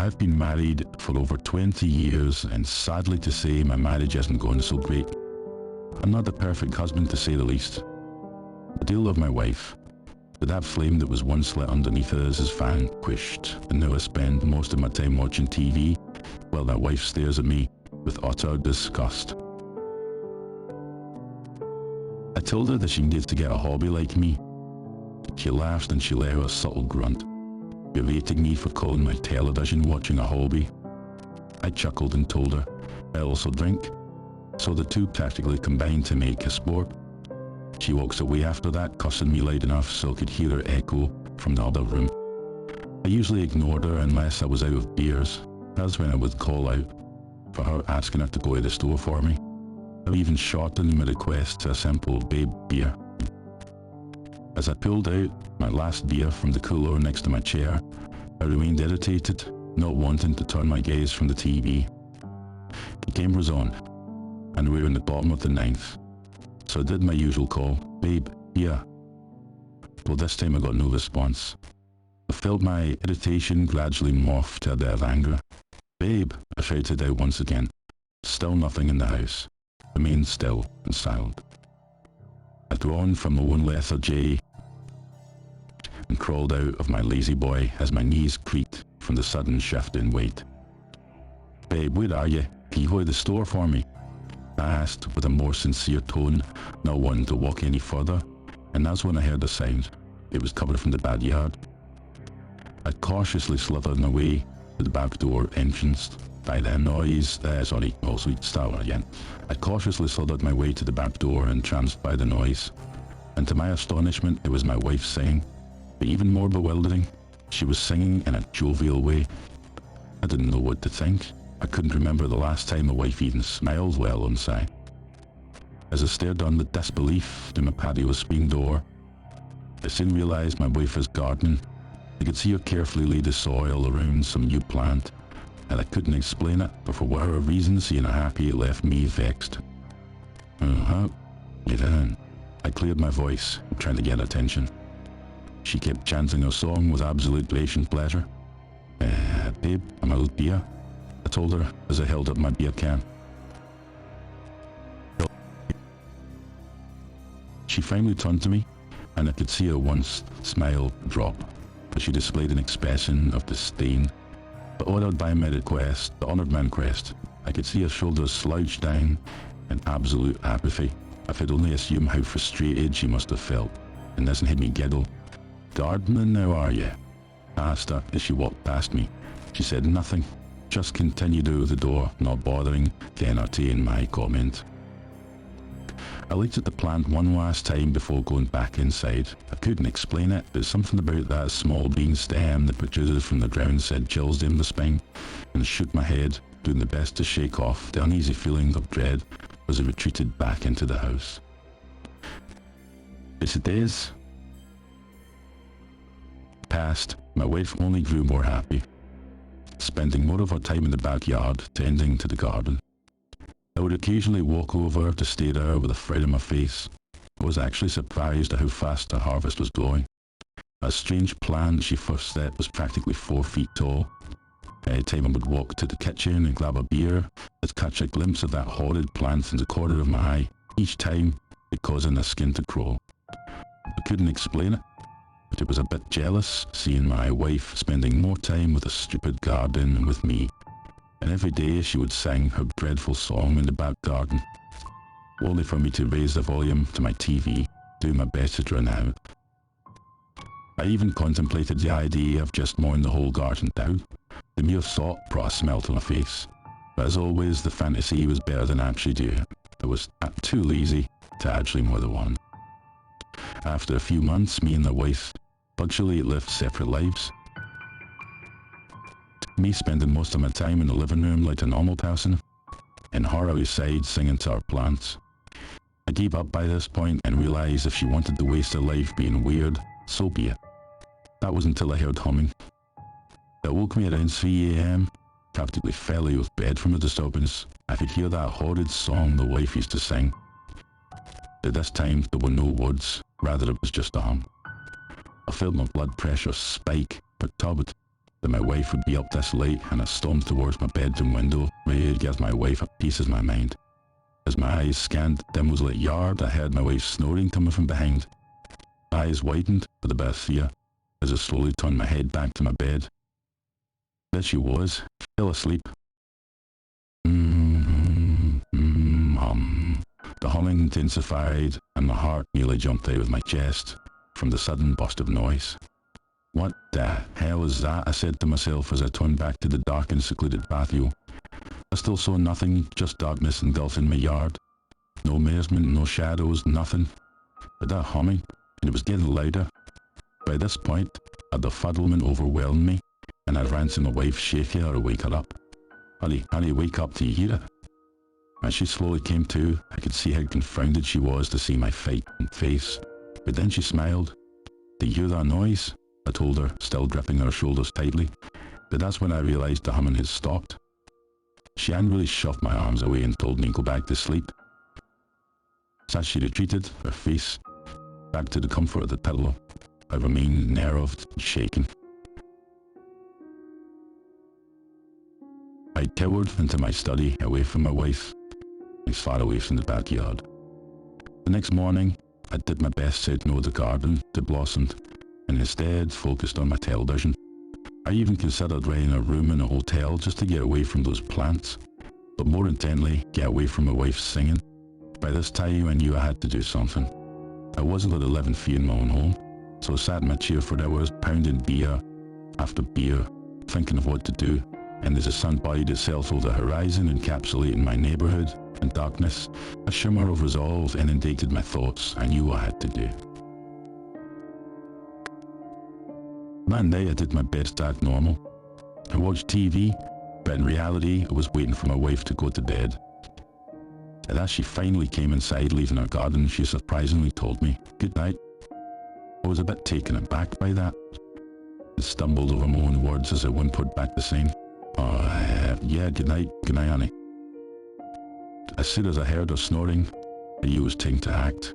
I've been married for over 20 years, and sadly to say, my marriage isn't going so great. I'm not the perfect husband, to say the least. I do love my wife, but that flame that was once lit underneath us is vanquished, and now I spend most of my time watching TV while that wife stares at me with utter disgust. I told her that she needed to get a hobby like me. She laughed and she let out a subtle grunt, berating me for calling my television watching a hobby. I chuckled and told her I also drink, so the two practically combined to make a sport. She walks away after that, cussing me loud enough so I could hear her echo from the other room. I usually ignored her unless I was out of beers. That's when I would call out for her, asking her to go to the store for me. I even shortened my request to a simple "babe, beer." As I pulled out my last beer from the cooler next to my chair, I remained irritated, not wanting to turn my gaze from the TV. The game was on, and we were in the bottom of the ninth, so I did my usual call, "Babe, beer." Well, this time I got no response. I felt my irritation gradually morph to a bit of anger. "Babe," I shouted out once again. Still nothing in the house. Remained still and silent. I'd drawn from the one lethargy and crawled out of my lazy boy as my knees creaked from the sudden shift in weight. "Babe, where are you? Can you go to the store for me?" I asked with a more sincere tone, not wanting to walk any further, and that's when I heard a sound. It was coming from the backyard. I cautiously slithered away to the back door entrance. I cautiously slithered my way to the back door, entranced by the noise. And to my astonishment, it was my wife singing. But even more bewildering, she was singing in a jovial way. I didn't know what to think. I couldn't remember the last time a wife even smiled well on sight. As I stared on with disbelief to my patio screen door, I soon realized my wife was gardening. I could see her carefully lay the soil around some new plant, and I couldn't explain it, but for whatever reason, seeing her happy, it left me vexed. Get in. I cleared my voice, trying to get attention. She kept chanting her song with absolute blatant pleasure. "Babe, I'm out of beer," I told her as I held up my beer can. She finally turned to me, and I could see her once smile drop, but she displayed an expression of disdain. But honoured by my request, the honoured man request, I could see her shoulders slouch down in absolute apathy. I could only assume how frustrated she must have felt, and this made me giggle. "Gardening now, are you?" I asked her as she walked past me. She said nothing, just continued out the door, not bothering to entertain my comment. I looked at the plant one last time before going back inside. I couldn't explain it, but something about that small green stem that protruded from the ground sent chills down the spine, and shook my head, doing the best to shake off the uneasy feeling of dread as I retreated back into the house. As the days passed, my wife only grew more happy, spending more of her time in the backyard tending to the garden. I would occasionally walk over to stare at her with a frown on my face. I was actually surprised at how fast her harvest was growing. A strange plant she first set was practically 4 feet tall. Every time I would walk to the kitchen and grab a beer, I'd catch a glimpse of that horrid plant in the corner of my eye, each time it causing my skin to crawl. I couldn't explain it, but it was a bit jealous seeing my wife spending more time with a stupid garden than with me. And every day she would sing her dreadful song in the back garden, only for me to raise the volume to my TV, doing my best to drown out. I even contemplated the idea of just mowing the whole garden down. The mere thought brought a smile to my face, but as always the fantasy was better than actually doing it. I was too lazy to actually mow the lawn. After a few months, me and my wife punctually lived separate lives. Me spending most of my time in the living room like a normal person, and her outside singing to our plants. I gave up by this point and realized if she wanted to waste her life being weird, so be it. That was until I heard humming. It woke me around 3 a.m, practically fell out of bed from the disturbance. I could hear that horrid song the wife used to sing. But this time there were no words, rather it was just a hum. I felt my blood pressure spike, perturbed that my wife would be up this late, and I stormed towards my bedroom window, ready to give my wife a piece of my mind. As my eyes scanned the dimly lit yard, I heard my wife snoring coming from behind. My eyes widened with a bit of fear as I slowly turned my head back to my bed. There she was, still asleep. The humming intensified, and my heart nearly jumped out of my chest from the sudden burst of noise. What the hell is that? I said to myself as I turned back to the dark and secluded patio. I still saw nothing, just darkness engulfing my yard. No movement, no shadows, nothing. But that humming, and it was getting louder. By this point, the befuddlement overwhelmed me, and I ran to my wife, shaking her to wake her up. Honey, wake up, do you hear it? As she slowly came to, I could see how confounded she was to see my frightened face. But then she smiled. Do you hear that noise? I told her, still gripping her shoulders tightly. But that's when I realised the humming had stopped. She angrily shoved my arms away and told me to go back to sleep. As she retreated, her face back to the comfort of the pillow, I remained nerved and shaken. I cowered into my study, away from my wife, as far away from the backyard. The next morning, I did my best to ignore the garden that blossomed, and instead focused on my television. I even considered renting a room in a hotel just to get away from those plants, but more intently, get away from my wife singing. By this time, I knew I had to do something. I wasn't going to live in fear in my own home, so I sat in my chair for hours, pounding beer after beer, thinking of what to do. And as the sun buried itself over the horizon, encapsulating my neighbourhood in darkness, a shimmer of resolve inundated my thoughts. I knew what I had to do. That night I did my best to act normal. I watched TV, but in reality I was waiting for my wife to go to bed. And as she finally came inside, leaving her garden, she surprisingly told me, "Good night." I was a bit taken aback by that. I stumbled over my own words as I whimpered back the same. Yeah, good night, honey. As soon as I heard her snoring, I knew it was time to act.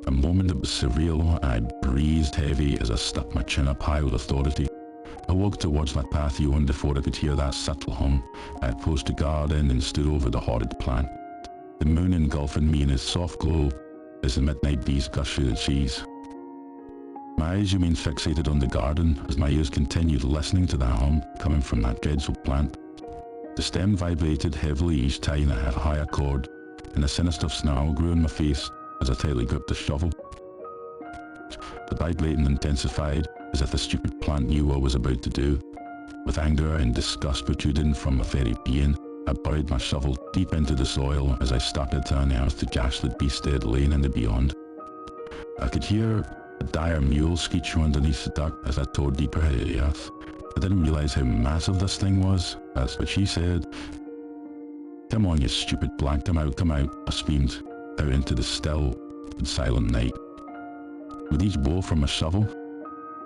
A moment that was surreal, and I breathed heavy as I stuck my chin up high with authority. I walked towards my patio, and before I could hear that subtle hum, I approached the garden and stood over the horrid plant. The moon engulfing me in its soft glow as the midnight breeze gushed through the trees. My eyes remained fixated on the garden as my ears continued listening to that hum coming from that dreadful plant. The stem vibrated heavily each time I hit a higher chord, and a sinister snarl grew in my face as I tightly gripped the shovel. The vibrating intensified as if the stupid plant knew what I was about to do. With anger and disgust protruding from my very being, I buried my shovel deep into the soil as I started to unearth the ghastly beast that lay in the beyond. I could hear a dire mule screech from underneath the dirt as I tore deeper into the earth. I didn't realise how massive this thing was. That's what she said. "Come on, you stupid black, come out," I screamed out into the still and silent night. With each blow from a shovel,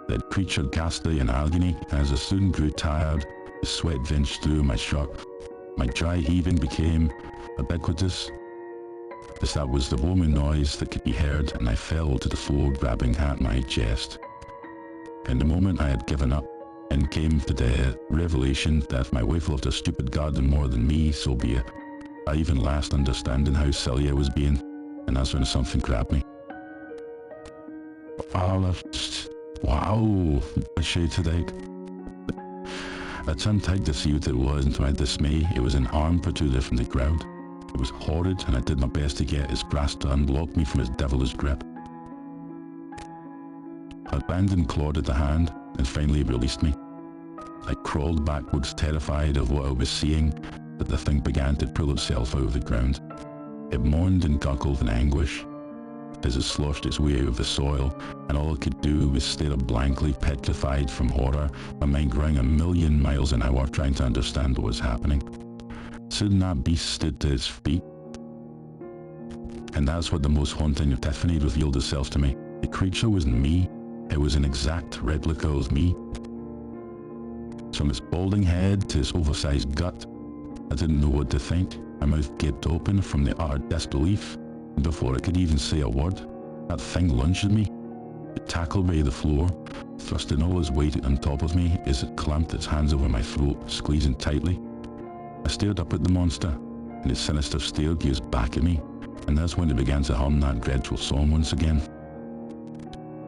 that creature ghastly in agony, and as I soon grew tired, the sweat drenched through my shirt. My dry heaving became ubiquitous, as that was the woman noise that could be heard, and I fell to the floor, grabbing at my chest. In the moment I had given up, and came to the revelation that if my wife loved her stupid garden more than me, so be it. I even last understanding how silly I was being, and that's when something grabbed me. Wow, I shouted out. I turned tight to see what it was, and to my dismay, it was an arm protruded from the ground. It was horrid, and I did my best to get his grasp to unlock me from his devilish grip. I abandoned clawed at the hand, and finally released me. I crawled backwards, terrified of what I was seeing, but the thing began to pull itself out of the ground. It moaned and gurgled in anguish as it sloshed its way out of the soil, and all I could do was stare blankly, petrified from horror, my mind going a million miles an hour trying to understand what was happening. Soon that beast stood to its feet, and that's what the most haunting epiphany revealed itself to me. The creature wasn't me, it was an exact replica of me. From its balding head to its oversized gut, I didn't know what to think. My mouth gaped open from the utter disbelief, and before I could even say a word, that thing lunged at me. It tackled me to the floor, thrusting all his weight on top of me as it clamped its hands over my throat, squeezing tightly. I stared up at the monster, and its sinister stare gazed back at me, and that's when it began to hum that dreadful song once again.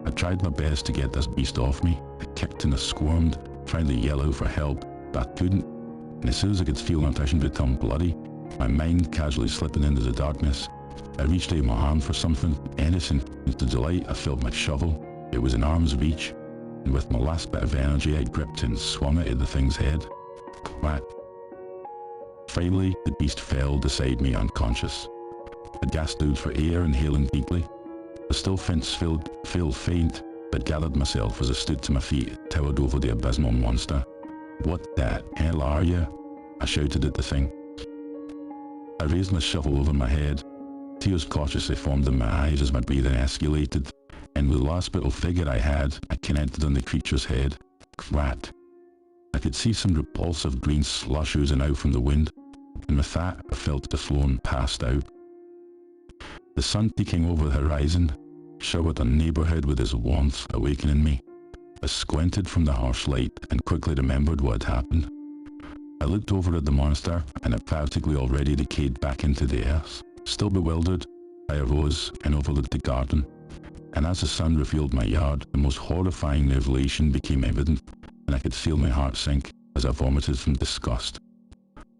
I tried my best to get this beast off me. I kicked and I squirmed, trying to yell out for help, but I couldn't. And as soon as I could feel my passion become bloody, my mind casually slipping into the darkness, I reached out my hand for something, anything. With the delight, I felt my shovel. It was in arm's reach, and with my last bit of energy, I gripped and swung it at the thing's head. Whack. Finally, the beast fell beside me unconscious. I gasped out for air, inhaling deeply. I still felt faint, but gathered myself as I stood to my feet, towered over the abysmal monster. "What the hell are you?" I shouted at the thing. I raised my shovel over my head. Tears cautiously formed in my eyes as my breathing escalated, and with the last bit of figure I had, I connected on the creature's head. Crat. I could see some repulsive green slush oozing out from the wound, and with that I felt the floor and passed out. The sun peeking over the horizon showered the neighbourhood with his warmth, awakening me. I squinted from the harsh light and quickly remembered what had happened. I looked over at the monster, and it practically already decayed back into the earth. Still bewildered, I arose and overlooked the garden, and as the sun revealed my yard, the most horrifying revelation became evident, and I could feel my heart sink as I vomited from disgust.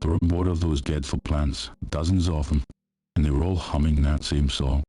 There were more of those dreadful plants, dozens of them, and they were all humming that same song.